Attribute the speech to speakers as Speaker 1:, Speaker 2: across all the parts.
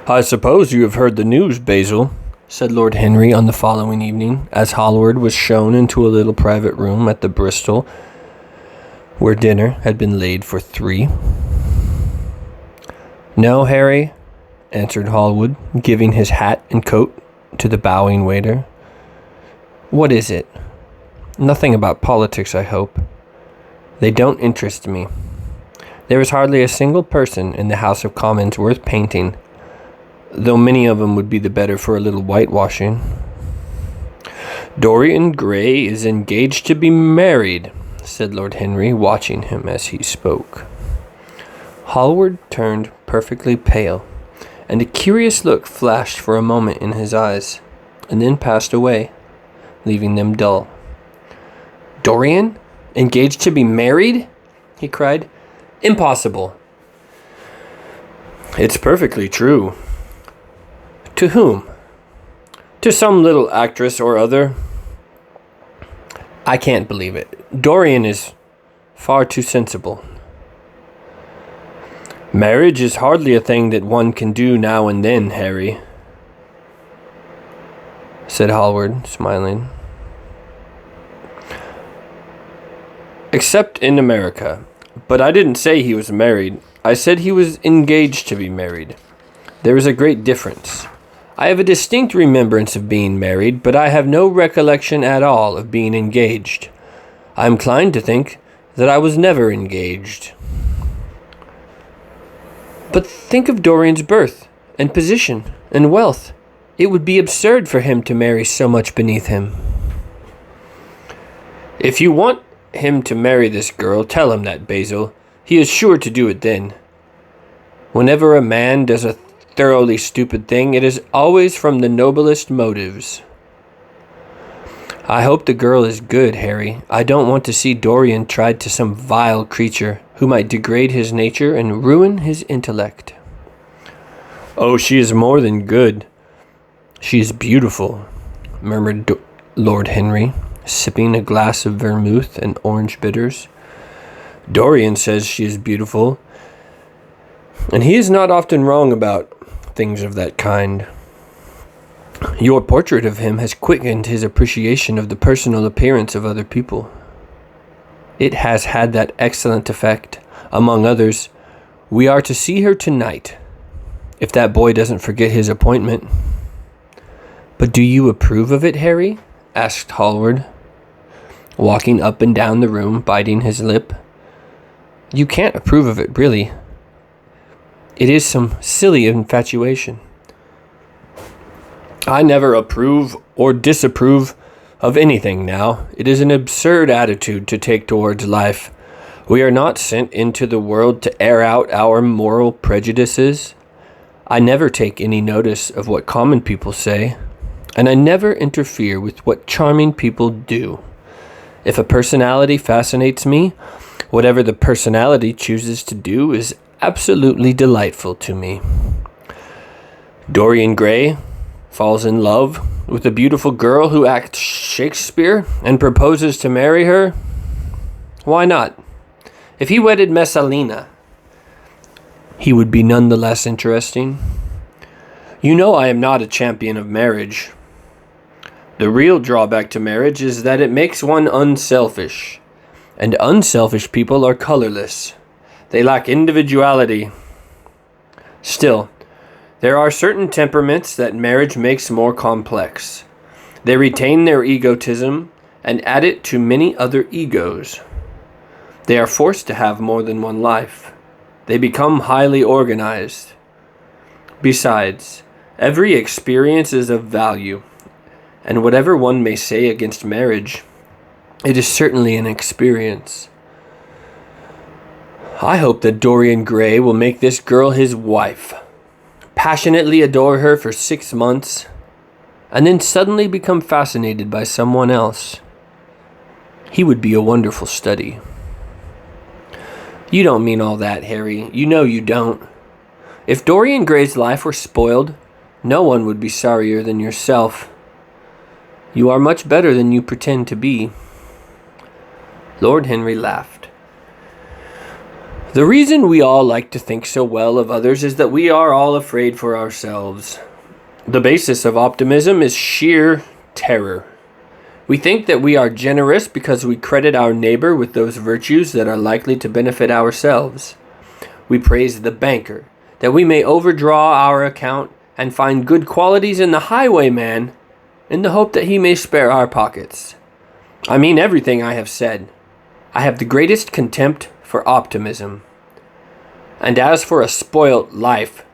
Speaker 1: "I suppose you have heard the news, Basil," said Lord Henry on the following evening, as Hallward was shown into a little private room at the Bristol, where dinner had been laid for 3. "No, Harry," answered Hallward, giving his hat and coat to the bowing waiter. "What is it? Nothing about politics, I hope. They don't interest me. There is hardly a single person in the House of Commons worth painting, though many of them would be the better for a little whitewashing." "Dorian Gray is engaged to be married," said Lord Henry, watching him as he spoke. Hallward turned perfectly pale, and a curious look flashed for a moment in his eyes, and then passed away, leaving them dull. "Dorian? Engaged to be married?" he cried. "Impossible." "It's perfectly true." "To whom?" "To some little actress or other." "I can't believe it. Dorian is far too sensible." "Marriage is hardly a thing that one can do now and then, Harry," said Hallward, smiling. "Except in America. But I didn't say he was married. I said he was engaged to be married. There is a great difference. I have a distinct remembrance of being married, but I have no recollection at all of being engaged. I am inclined to think that I was never engaged." "But think of Dorian's birth, and position, and wealth. It would be absurd for him to marry so much beneath him." "If you want him to marry this girl, tell him that, Basil. He is sure to do it then. Whenever a man does a thoroughly stupid thing, it is always from the noblest motives." "I hope the girl is good, Harry. I don't want to see Dorian tried to some vile creature who might degrade his nature and ruin his intellect." "Oh, she is more than good. She is beautiful," murmured Lord Henry, sipping a glass of vermouth and orange bitters. "Dorian says she is beautiful, and he is not often wrong about things of that kind. Your portrait of him has quickened his appreciation of the personal appearance of other people. It has had that excellent effect. Among others, we are to see her tonight, if that boy doesn't forget his appointment." "But do you approve of it, Harry?" asked Hallward, walking up and down the room, biting his lip. "You can't approve of it, really. It is some silly infatuation." "I never approve or disapprove of anything now. It is an absurd attitude to take towards life. We are not sent into the world to air out our moral prejudices. I never take any notice of what common people say, and I never interfere with what charming people do. If a personality fascinates me, whatever the personality chooses to do is absolutely delightful to me. Dorian Gray falls in love with a beautiful girl who acts Shakespeare and proposes to marry her. Why not? If he wedded Messalina, he would be none the less interesting. You know I am not a champion of marriage. The real drawback to marriage is that it makes one unselfish, and unselfish people are colorless. They lack individuality. Still, there are certain temperaments that marriage makes more complex. They retain their egotism and add it to many other egos. They are forced to have more than one life. They become highly organized. Besides, every experience is of value, and whatever one may say against marriage, it is certainly an experience. I hope that Dorian Gray will make this girl his wife, passionately adore her for 6 months, and then suddenly become fascinated by someone else. He would be a wonderful study." "You don't mean all that, Harry. You know you don't. If Dorian Gray's life were spoiled, no one would be sorrier than yourself. You are much better than you pretend to be." Lord Henry laughed. The reason we all like to think so well of others is that we are all afraid for ourselves. The basis of optimism is sheer terror. We think that we are generous because we credit our neighbor with those virtues that are likely to benefit ourselves. We praise the banker, that we may overdraw our account and find good qualities in the highwayman in the hope that he may spare our pockets. I mean everything I have said. I have the greatest contempt for optimism. And as for a spoilt life,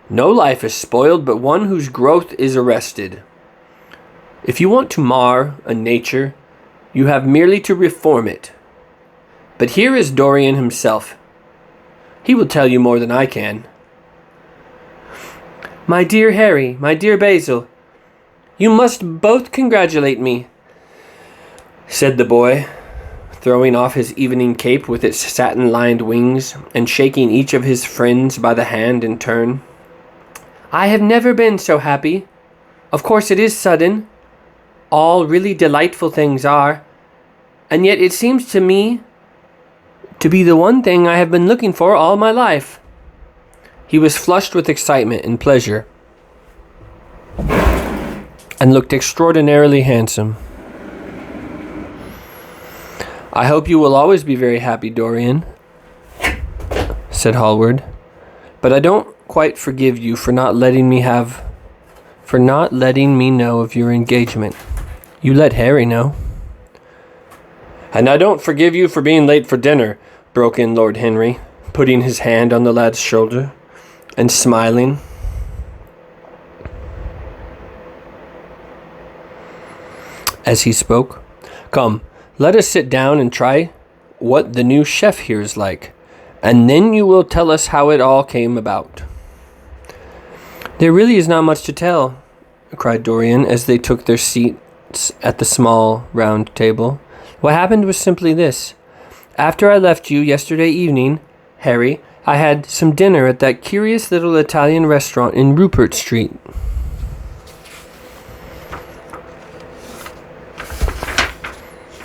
Speaker 1: no life is spoiled but one whose growth is arrested. If you want to mar a nature, you have merely to reform it. But here is Dorian himself. He will tell you more than I can. My dear Harry, my dear Basil, you must both congratulate me, said the boy, throwing off his evening cape with its satin-lined wings and shaking each of his friends by the hand in turn. I have never been so happy. Of course it is sudden. All really delightful things are. And yet it seems to me to be the one thing I have been looking for all my life. He was flushed with excitement and pleasure and looked extraordinarily handsome. I hope you will always be very happy, Dorian, said Hallward. But I don't quite forgive you for not letting me know of your engagement. You let Harry know. And I don't forgive you for being late for dinner, broke in Lord Henry, putting his hand on the lad's shoulder and smiling. As he spoke, come, let us sit down and try what the new chef here is like, and then you will tell us how it all came about. There really is not much to tell, cried Dorian as they took their seats at the small round table. What happened was simply this. After I left you yesterday evening, Harry, I had some dinner at that curious little Italian restaurant in Rupert Street.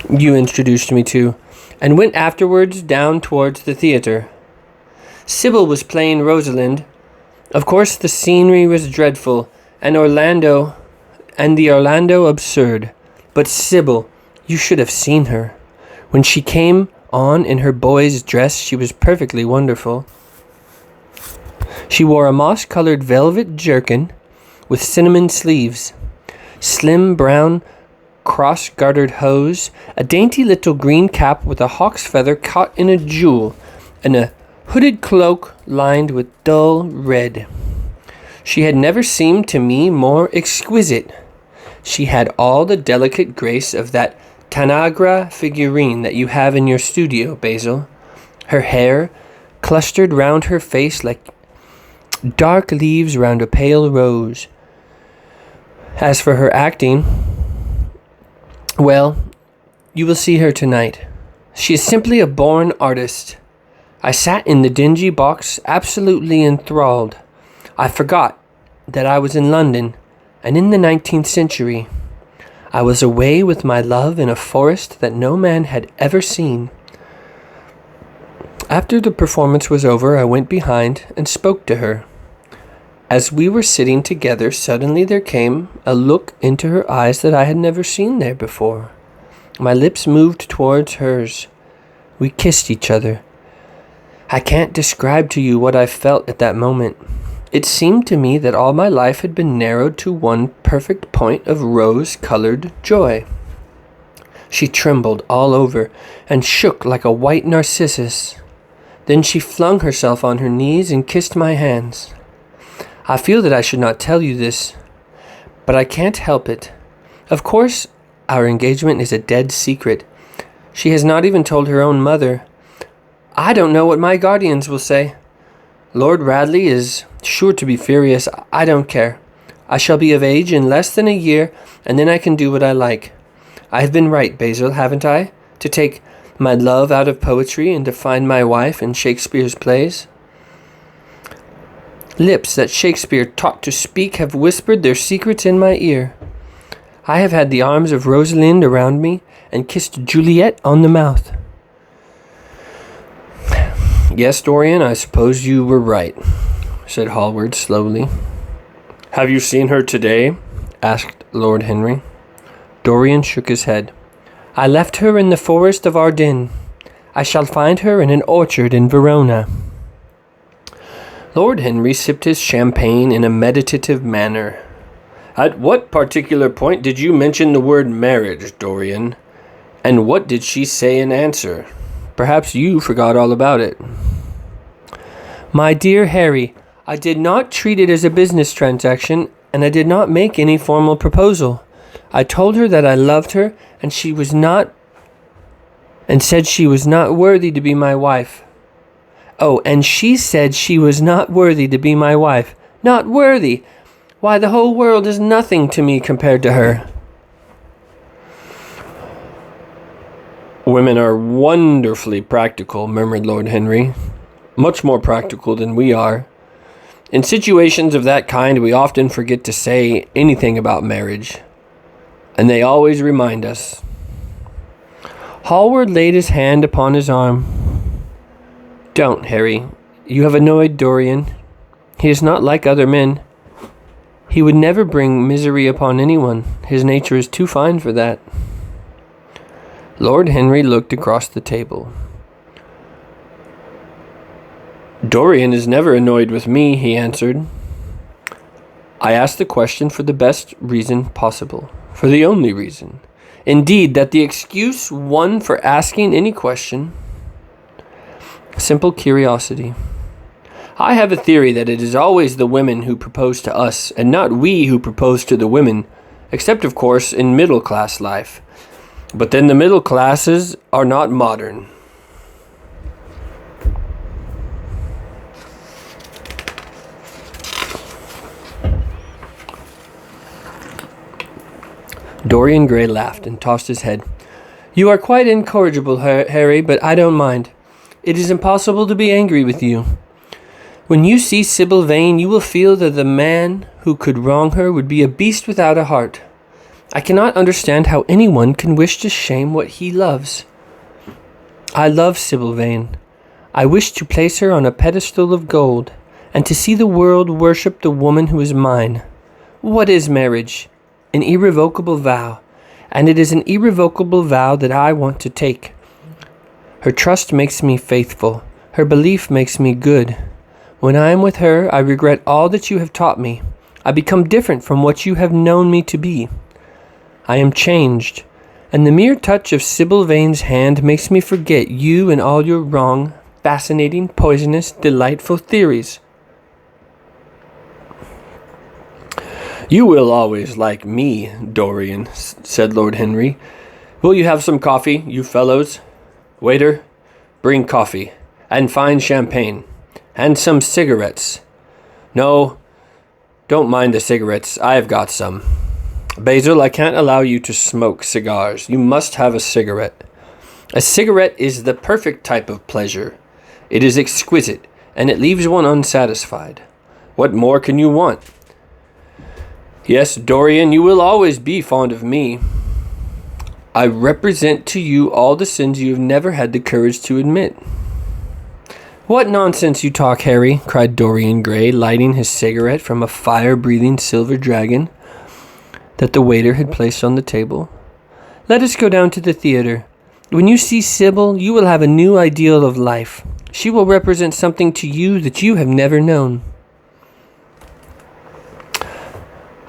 Speaker 1: You introduced me to, and went afterwards down towards the theatre. Sybil was playing Rosalind. Of course the scenery was dreadful, and the Orlando absurd. But Sybil, you should have seen her. When she came on in her boy's dress, she was perfectly wonderful. She wore a moss-colored velvet jerkin with cinnamon sleeves, slim brown cross-gartered hose, a dainty little green cap with a hawk's feather caught in a jewel, and a hooded cloak lined with dull red. She had never seemed to me more exquisite. She had all the delicate grace of that Tanagra figurine that you have in your studio, Basil. Her hair clustered round her face like dark leaves round a pale rose. As for her acting, well, you will see her tonight. She is simply a born artist. I sat in the dingy box absolutely enthralled. I forgot that I was in London and in the 19th century. I was away with my love in a forest that no man had ever seen. After the performance was over, I went behind and spoke to her. As we were sitting together, suddenly there came a look into her eyes that I had never seen there before. My lips moved towards hers. We kissed each other. I can't describe to you what I felt at that moment. It seemed to me that all my life had been narrowed to one perfect point of rose-colored joy. She trembled all over and shook like a white narcissus. Then she flung herself on her knees and kissed my hands. I feel that I should not tell you this, but I can't help it. Of course, our engagement is a dead secret. She has not even told her own mother. I don't know what my guardians will say. Lord Radley is sure to be furious. I don't care. I shall be of age in less than a year, and then I can do what I like. I have been right, Basil, haven't I? To take my love out of poetry and to find my wife in Shakespeare's plays. Lips that Shakespeare taught to speak have whispered their secrets in my ear. I have had the arms of Rosalind around me and kissed Juliet on the mouth. Yes, Dorian, I suppose you were right, said Hallward slowly. Have you seen her today? Asked Lord Henry. Dorian shook his head. I left her in the forest of Ardennes. I shall find her in an orchard in Verona. Lord Henry sipped his champagne in a meditative manner. At what particular point did you mention the word marriage, Dorian? And what did she say in answer? Perhaps you forgot all about it. My dear Harry, I did not treat it as a business transaction, and I did not make any formal proposal. I told her that I loved her, and said she was not worthy to be my wife. Oh, and she said she was not worthy to be my wife. Not worthy! Why, the whole world is nothing to me compared to her. Women are wonderfully practical, murmured Lord Henry. Much more practical than we are. In situations of that kind, we often forget to say anything about marriage. And they always remind us. Hallward laid his hand upon his arm. Don't, Harry. You have annoyed Dorian. He is not like other men. He would never bring misery upon anyone. His nature is too fine for that. Lord Henry looked across the table. Dorian is never annoyed with me, he answered. I asked the question for the best reason possible, for the only reason. Indeed, that the excuse won for asking any question. Simple curiosity. I have a theory that it is always the women who propose to us, and not we who propose to the women, except, of course, in middle-class life. But then the middle classes are not modern. Dorian Gray laughed and tossed his head. You are quite incorrigible, Harry, but I don't mind. It is impossible to be angry with you. When you see Sybil Vane, you will feel that the man who could wrong her would be a beast without a heart. I cannot understand how anyone can wish to shame what he loves. I love Sybil Vane. I wish to place her on a pedestal of gold, and to see the world worship the woman who is mine. What is marriage? An irrevocable vow, and it is an irrevocable vow that I want to take. Her trust makes me faithful. Her belief makes me good. When I am with her, I regret all that you have taught me. I become different from what you have known me to be. I am changed, and the mere touch of Sybil Vane's hand makes me forget you and all your wrong, fascinating, poisonous, delightful theories. You will always like me, Dorian, said Lord Henry. Will you have some coffee, you fellows? Waiter, bring coffee, and fine champagne, and some cigarettes. No, don't mind the cigarettes, I have got some. Basil, I can't allow you to smoke cigars. You must have a cigarette. A cigarette is the perfect type of pleasure. It is exquisite, and it leaves one unsatisfied. What more can you want? Yes, Dorian, you will always be fond of me. I represent to you all the sins you have never had the courage to admit. What nonsense you talk, Harry, cried Dorian Gray, lighting his cigarette from a fire-breathing silver dragon that the waiter had placed on the table. Let us go down to the theater. When you see Sybil, you will have a new ideal of life. She will represent something to you that you have never known.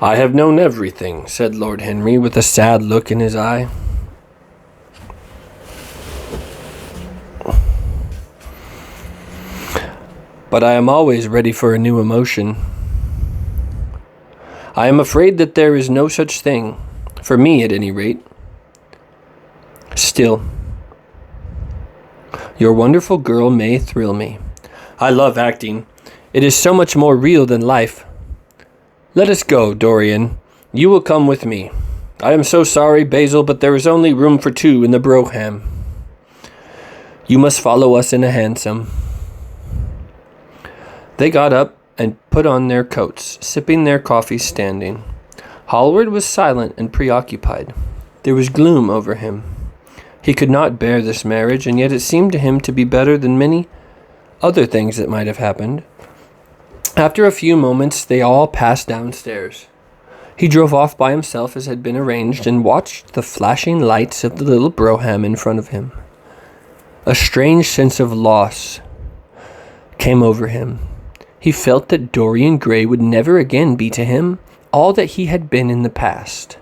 Speaker 1: I have known everything, said Lord Henry, with a sad look in his eye. But I am always ready for a new emotion. I am afraid that there is no such thing, for me at any rate. Still, your wonderful girl may thrill me. I love acting. It is so much more real than life. Let us go, Dorian. You will come with me. I am so sorry, Basil, but there is only room for two in the brougham. You must follow us in a hansom. They got up and put on their coats, sipping their coffee standing. Hallward was silent and preoccupied. There was gloom over him. He could not bear this marriage, and yet it seemed to him to be better than many other things that might have happened. After a few moments, they all passed downstairs. He drove off by himself as had been arranged and watched the flashing lights of the little brougham in front of him. A strange sense of loss came over him. He felt that Dorian Gray would never again be to him all that he had been in the past.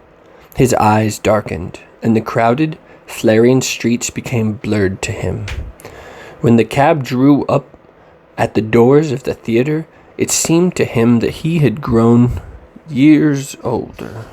Speaker 1: His eyes darkened, and the crowded, flaring streets became blurred to him. When the cab drew up at the doors of the theater, it seemed to him that he had grown years older.